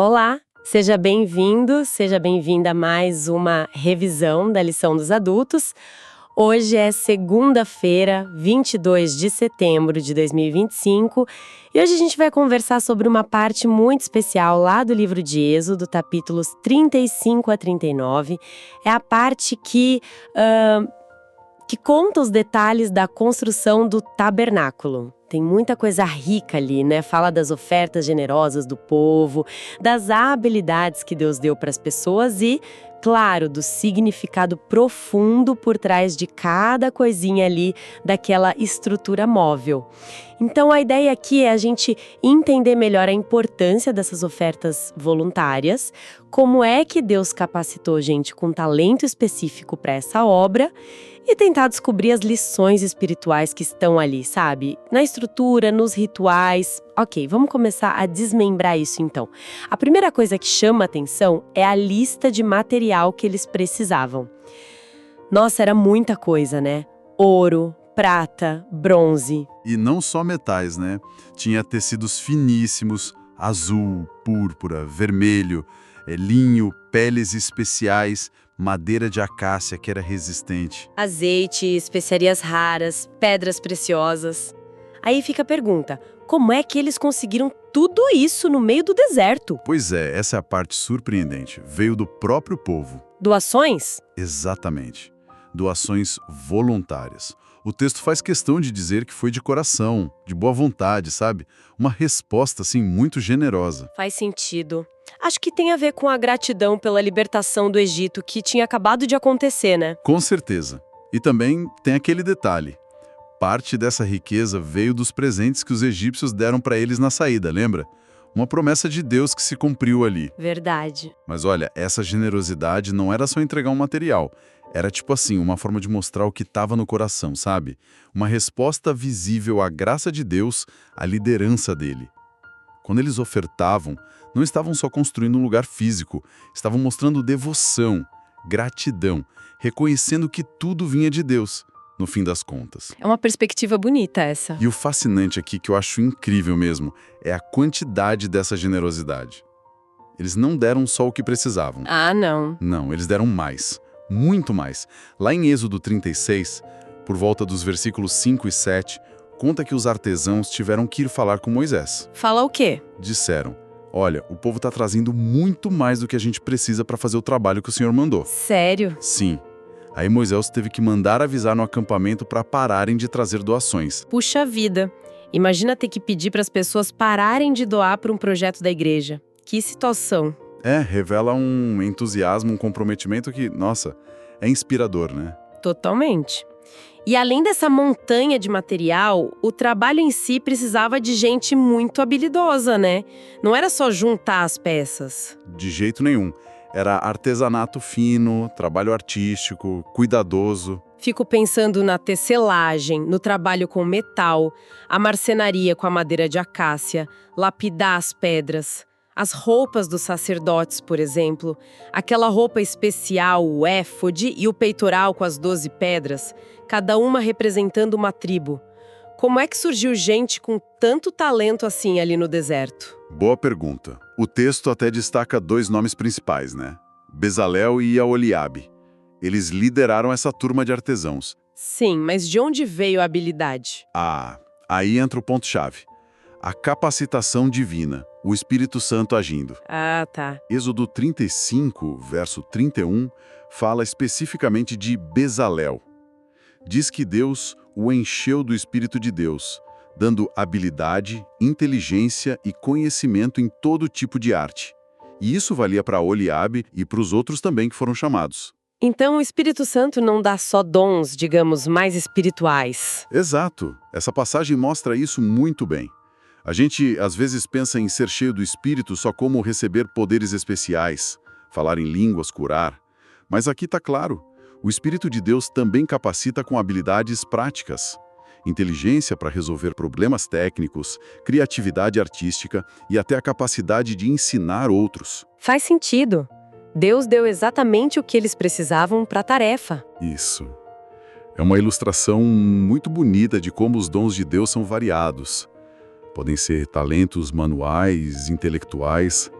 Olá, seja bem-vindo, seja bem-vinda a mais uma revisão da lição dos adultos. Hoje é segunda-feira, 22 de setembro de 2025, e hoje a gente vai conversar sobre uma parte muito especial lá do livro de Êxodo, capítulos 35 a 39. É a parte que conta os detalhes da construção do tabernáculo. Tem muita coisa rica ali, né? Fala das ofertas generosas do povo, das habilidades que Deus deu para as pessoas e, claro, do significado profundo por trás de cada coisinha ali daquela estrutura móvel. Então, a ideia aqui é a gente entender melhor a importância dessas ofertas voluntárias, como é que Deus capacitou gente com talento específico para essa obra e tentar descobrir as lições espirituais que estão ali, sabe? Na estrutura, nos rituais. Ok, vamos começar a desmembrar isso então. A primeira coisa que chama a atenção é a lista de material que eles precisavam. Nossa, era muita coisa, né? Ouro, prata, bronze. E não só metais, né? Tinha tecidos finíssimos, azul, púrpura, vermelho, linho, peles especiais, madeira de acácia que era resistente. Azeite, especiarias raras, pedras preciosas. Aí fica a pergunta, como é que eles conseguiram tudo isso no meio do deserto? Pois é, essa é a parte surpreendente. Veio do próprio povo. Doações? Exatamente. Doações voluntárias. O texto faz questão de dizer que foi de coração, de boa vontade, sabe? Uma resposta, assim, muito generosa. Faz sentido. Acho que tem a ver com a gratidão pela libertação do Egito que tinha acabado de acontecer, né? Com certeza. E também tem aquele detalhe. Parte dessa riqueza veio dos presentes que os egípcios deram para eles na saída, lembra? Uma promessa de Deus que se cumpriu ali. Verdade. Mas olha, essa generosidade não era só entregar um material. Era tipo assim, uma forma de mostrar o que estava no coração, sabe? Uma resposta visível à graça de Deus, à liderança dele. Quando eles ofertavam, não estavam só construindo um lugar físico, estavam mostrando devoção, gratidão, reconhecendo que tudo vinha de Deus, no fim das contas. É uma perspectiva bonita essa. E o fascinante aqui, que eu acho incrível mesmo, é a quantidade dessa generosidade. Eles não deram só o que precisavam. Ah, não. Não, eles deram mais, muito mais. Lá em Êxodo 36, por volta dos versículos 5 e 7, conta que os artesãos tiveram que ir falar com Moisés. Fala o quê? Disseram, olha, o povo está trazendo muito mais do que a gente precisa para fazer o trabalho que o Senhor mandou. Sério? Sim. Aí Moisés teve que mandar avisar no acampamento para pararem de trazer doações. Puxa vida. Imagina ter que pedir para as pessoas pararem de doar para um projeto da igreja. Que situação. Revela um entusiasmo, um comprometimento que, nossa, é inspirador, né? Totalmente. E além dessa montanha de material, o trabalho em si precisava de gente muito habilidosa, né? Não era só juntar as peças. De jeito nenhum. Era artesanato fino, trabalho artístico, cuidadoso. Fico pensando na tecelagem, no trabalho com metal, a marcenaria com a madeira de acácia, lapidar as pedras. As roupas dos sacerdotes, por exemplo, aquela roupa especial, o éfode e o peitoral com as 12 pedras, cada uma representando uma tribo. Como é que surgiu gente com tanto talento assim ali no deserto? Boa pergunta. O texto até destaca dois nomes principais, né? Bezalel e Aholiabe. Eles lideraram essa turma de artesãos. Sim, mas de onde veio a habilidade? Aí entra o ponto-chave. A capacitação divina, o Espírito Santo agindo. Ah, tá. Êxodo 35, verso 31, fala especificamente de Bezalel. Diz que Deus o encheu do Espírito de Deus, dando habilidade, inteligência e conhecimento em todo tipo de arte. E isso valia para Aholiabe e para os outros também que foram chamados. Então o Espírito Santo não dá só dons, digamos, mais espirituais. Exato. Essa passagem mostra isso muito bem. A gente, às vezes, pensa em ser cheio do Espírito só como receber poderes especiais, falar em línguas, curar. Mas aqui está claro, o Espírito de Deus também capacita com habilidades práticas. Inteligência para resolver problemas técnicos, criatividade artística e até a capacidade de ensinar outros. Faz sentido. Deus deu exatamente o que eles precisavam para a tarefa. Isso. É uma ilustração muito bonita de como os dons de Deus são variados. Podem ser talentos manuais, intelectuais,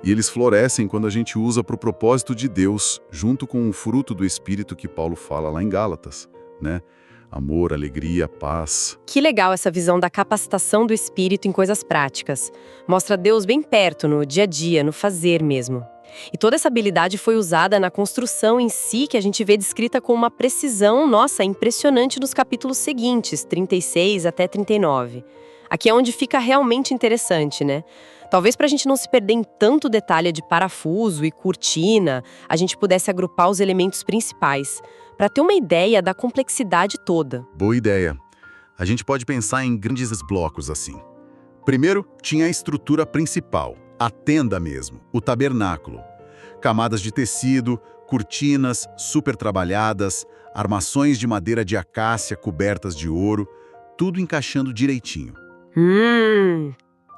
E eles florescem quando a gente usa para o propósito de Deus, junto com o fruto do Espírito que Paulo fala lá em Gálatas, né? Amor, alegria, paz. Que legal essa visão da capacitação do espírito em coisas práticas. Mostra Deus bem perto, no dia a dia, no fazer mesmo. E toda essa habilidade foi usada na construção em si, que a gente vê descrita com uma precisão, nossa, impressionante nos capítulos seguintes, 36 até 39. Aqui é onde fica realmente interessante, né? Talvez para a gente não se perder em tanto detalhe de parafuso e cortina, a gente pudesse agrupar os elementos principais, para ter uma ideia da complexidade toda. Boa ideia. A gente pode pensar em grandes blocos assim. Primeiro, tinha a estrutura principal, a tenda mesmo, o tabernáculo. Camadas de tecido, cortinas super trabalhadas, armações de madeira de acácia cobertas de ouro, tudo encaixando direitinho.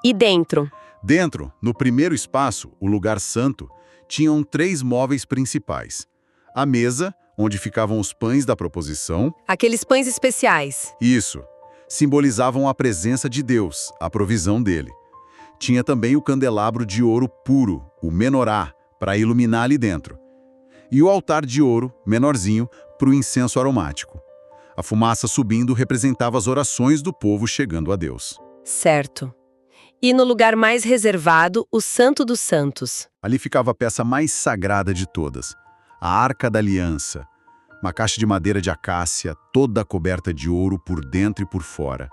E dentro? Dentro, no primeiro espaço, o lugar santo, tinham 3 móveis principais. A mesa, onde ficavam os pães da proposição. Aqueles pães especiais. Isso. Simbolizavam a presença de Deus, a provisão dele. Tinha também o candelabro de ouro puro, o menorá, para iluminar ali dentro. E o altar de ouro, menorzinho, para o incenso aromático. A fumaça subindo representava as orações do povo chegando a Deus. Certo. E no lugar mais reservado, o Santo dos Santos. Ali ficava a peça mais sagrada de todas, a Arca da Aliança, uma caixa de madeira de acácia, toda coberta de ouro por dentro e por fora.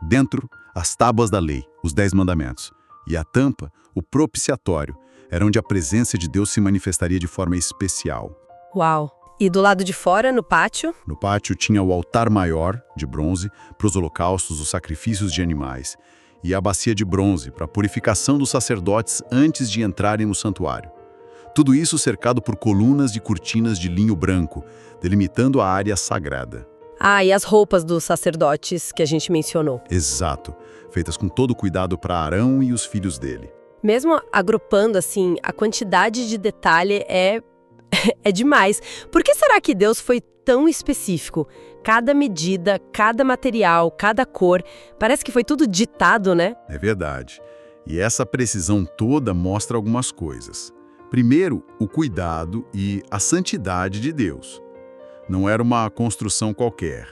Dentro, as tábuas da lei, os 10 mandamentos. E a tampa, o propiciatório, era onde a presença de Deus se manifestaria de forma especial. Uau! E do lado de fora, no pátio? No pátio tinha o altar maior, de bronze, para os holocaustos, os sacrifícios de animais, e a bacia de bronze, para a purificação dos sacerdotes antes de entrarem no santuário. Tudo isso cercado por colunas de cortinas de linho branco, delimitando a área sagrada. Ah, e as roupas dos sacerdotes que a gente mencionou. Exato, feitas com todo cuidado para Arão e os filhos dele. Mesmo agrupando assim, a quantidade de detalhe é demais. Por que será que Deus foi tão específico? Cada medida, cada material, cada cor, parece que foi tudo ditado, né? É verdade. E essa precisão toda mostra algumas coisas. Primeiro, o cuidado e a santidade de Deus. Não era uma construção qualquer.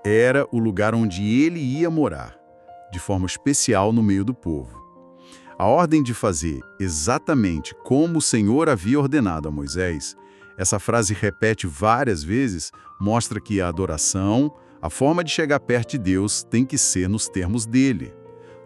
Era o lugar onde ele ia morar, de forma especial no meio do povo. A ordem de fazer exatamente como o Senhor havia ordenado a Moisés, essa frase repete várias vezes, mostra que a adoração, a forma de chegar perto de Deus tem que ser nos termos dele,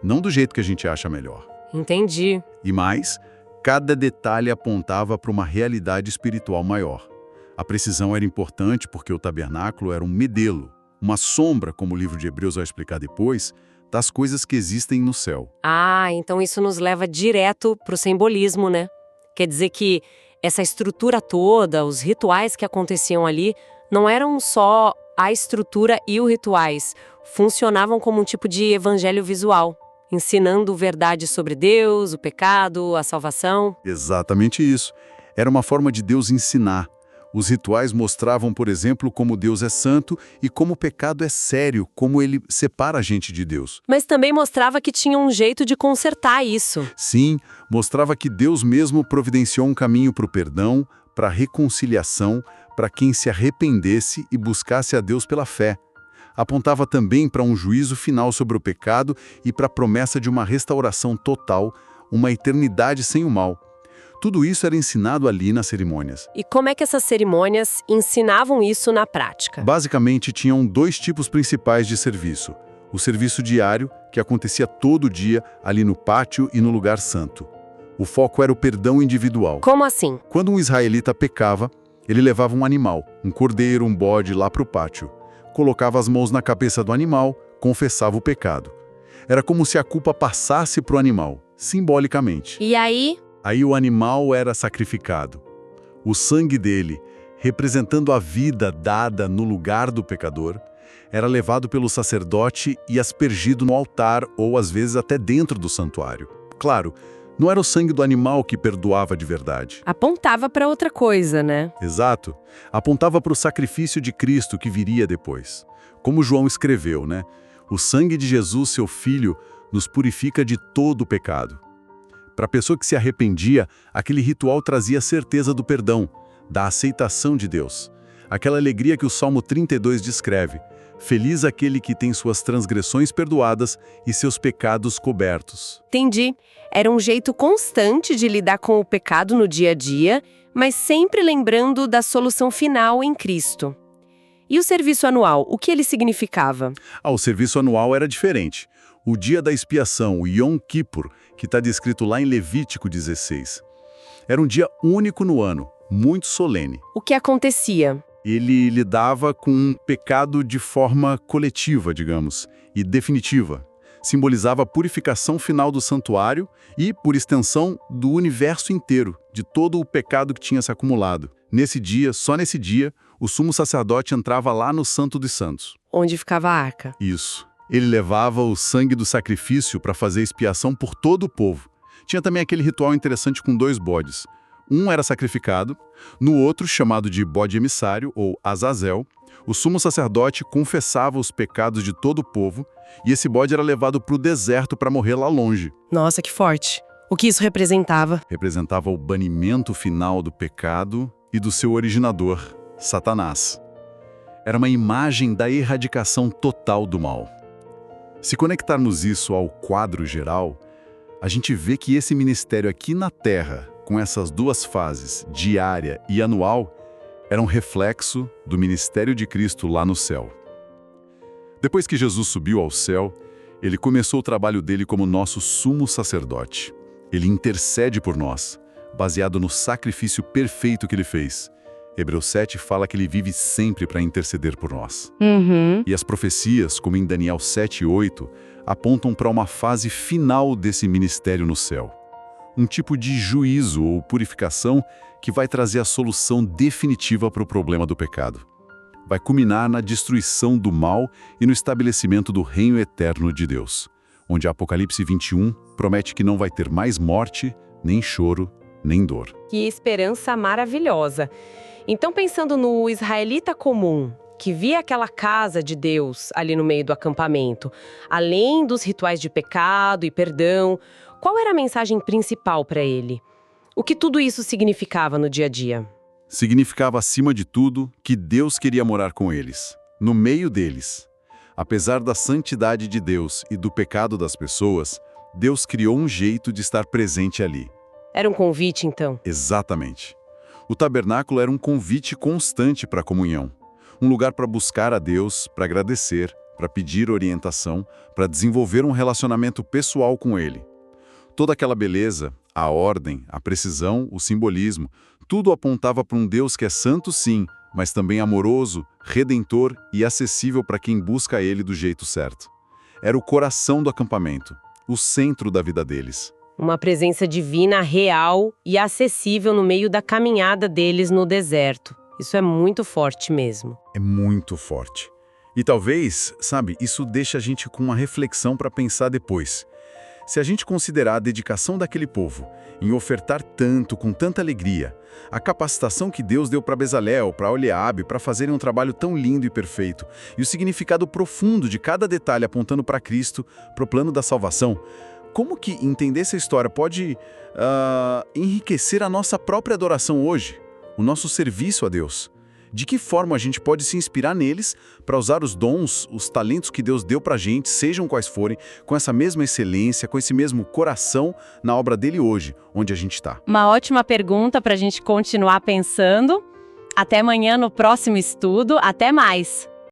não do jeito que a gente acha melhor. Entendi. E mais, cada detalhe apontava para uma realidade espiritual maior. A precisão era importante porque o tabernáculo era um medelo, uma sombra, como o livro de Hebreus vai explicar depois, das coisas que existem no céu. Ah, então isso nos leva direto para o simbolismo, né? Quer dizer que essa estrutura toda, os rituais que aconteciam ali, não eram só a estrutura e os rituais, funcionavam como um tipo de evangelho visual, ensinando verdades sobre Deus, o pecado, a salvação. Exatamente isso. Era uma forma de Deus ensinar. Os rituais mostravam, por exemplo, como Deus é santo e como o pecado é sério, como ele separa a gente de Deus. Mas também mostrava que tinha um jeito de consertar isso. Sim, mostrava que Deus mesmo providenciou um caminho para o perdão, para a reconciliação, para quem se arrependesse e buscasse a Deus pela fé. Apontava também para um juízo final sobre o pecado e para a promessa de uma restauração total, uma eternidade sem o mal. Tudo isso era ensinado ali nas cerimônias. E como é que essas cerimônias ensinavam isso na prática? Basicamente, tinham 2 tipos principais de serviço. O serviço diário, que acontecia todo dia ali no pátio e no lugar santo. O foco era o perdão individual. Como assim? Quando um israelita pecava, ele levava um animal, um cordeiro, um bode, lá para o pátio. Colocava as mãos na cabeça do animal, confessava o pecado. Era como se a culpa passasse para o animal, simbolicamente. E aí? Aí o animal era sacrificado. O sangue dele, representando a vida dada no lugar do pecador, era levado pelo sacerdote e aspergido no altar ou às vezes até dentro do santuário. Claro, não era o sangue do animal que perdoava de verdade. Apontava para outra coisa, né? Exato. Apontava para o sacrifício de Cristo que viria depois. Como João escreveu, né? O sangue de Jesus, seu Filho, nos purifica de todo o pecado. Para a pessoa que se arrependia, aquele ritual trazia a certeza do perdão, da aceitação de Deus. Aquela alegria que o Salmo 32 descreve. Feliz aquele que tem suas transgressões perdoadas e seus pecados cobertos. Entendi. Era um jeito constante de lidar com o pecado no dia a dia, mas sempre lembrando da solução final em Cristo. E o serviço anual, o que ele significava? O serviço anual era diferente. O dia da expiação, o Yom Kippur, que está descrito lá em Levítico 16. Era um dia único no ano, muito solene. O que acontecia? Ele lidava com um pecado de forma coletiva, digamos, e definitiva. Simbolizava a purificação final do santuário e, por extensão, do universo inteiro, de todo o pecado que tinha se acumulado. Nesse dia, só nesse dia, o sumo sacerdote entrava lá no Santo dos Santos. Onde ficava a arca? Isso. Ele levava o sangue do sacrifício para fazer expiação por todo o povo. Tinha também aquele ritual interessante com 2 bodes. Um era sacrificado, no outro, chamado de bode emissário, ou Azazel, o sumo sacerdote confessava os pecados de todo o povo e esse bode era levado para o deserto para morrer lá longe. Nossa, que forte! O que isso representava? Representava o banimento final do pecado e do seu originador, Satanás. Era uma imagem da erradicação total do mal. Se conectarmos isso ao quadro geral, a gente vê que esse ministério aqui na Terra, com essas 2 fases, diária e anual, era um reflexo do ministério de Cristo lá no céu. Depois que Jesus subiu ao céu, ele começou o trabalho dele como nosso sumo sacerdote. Ele intercede por nós, baseado no sacrifício perfeito que ele fez. Hebreus 7 fala que ele vive sempre para interceder por nós. E as profecias, como em Daniel 7 e 8, apontam para uma fase final desse ministério no céu. Um tipo de juízo ou purificação que vai trazer a solução definitiva para o problema do pecado. Vai culminar na destruição do mal e no estabelecimento do reino eterno de Deus, onde Apocalipse 21 promete que não vai ter mais morte, nem choro, nem dor. Que esperança maravilhosa! Então, pensando no israelita comum, que via aquela casa de Deus ali no meio do acampamento, além dos rituais de pecado e perdão, qual era a mensagem principal para ele? O que tudo isso significava no dia a dia? Significava, acima de tudo, que Deus queria morar com eles, no meio deles. Apesar da santidade de Deus e do pecado das pessoas, Deus criou um jeito de estar presente ali. Era um convite, então? Exatamente. O tabernáculo era um convite constante para a comunhão. Um lugar para buscar a Deus, para agradecer, para pedir orientação, para desenvolver um relacionamento pessoal com Ele. Toda aquela beleza, a ordem, a precisão, o simbolismo, tudo apontava para um Deus que é santo sim, mas também amoroso, redentor e acessível para quem busca Ele do jeito certo. Era o coração do acampamento, o centro da vida deles. Uma presença divina real e acessível no meio da caminhada deles no deserto. Isso é muito forte mesmo. É muito forte. E talvez, sabe, isso deixa a gente com uma reflexão para pensar depois. Se a gente considerar a dedicação daquele povo em ofertar tanto, com tanta alegria, a capacitação que Deus deu para Bezalel, para Oliabe, para fazerem um trabalho tão lindo e perfeito, e o significado profundo de cada detalhe apontando para Cristo, para o plano da salvação, como que entender essa história pode enriquecer a nossa própria adoração hoje, o nosso serviço a Deus? De que forma a gente pode se inspirar neles para usar os dons, os talentos que Deus deu para a gente, sejam quais forem, com essa mesma excelência, com esse mesmo coração na obra dele hoje, onde a gente está? Uma ótima pergunta para a gente continuar pensando. Até amanhã no próximo estudo. Até mais!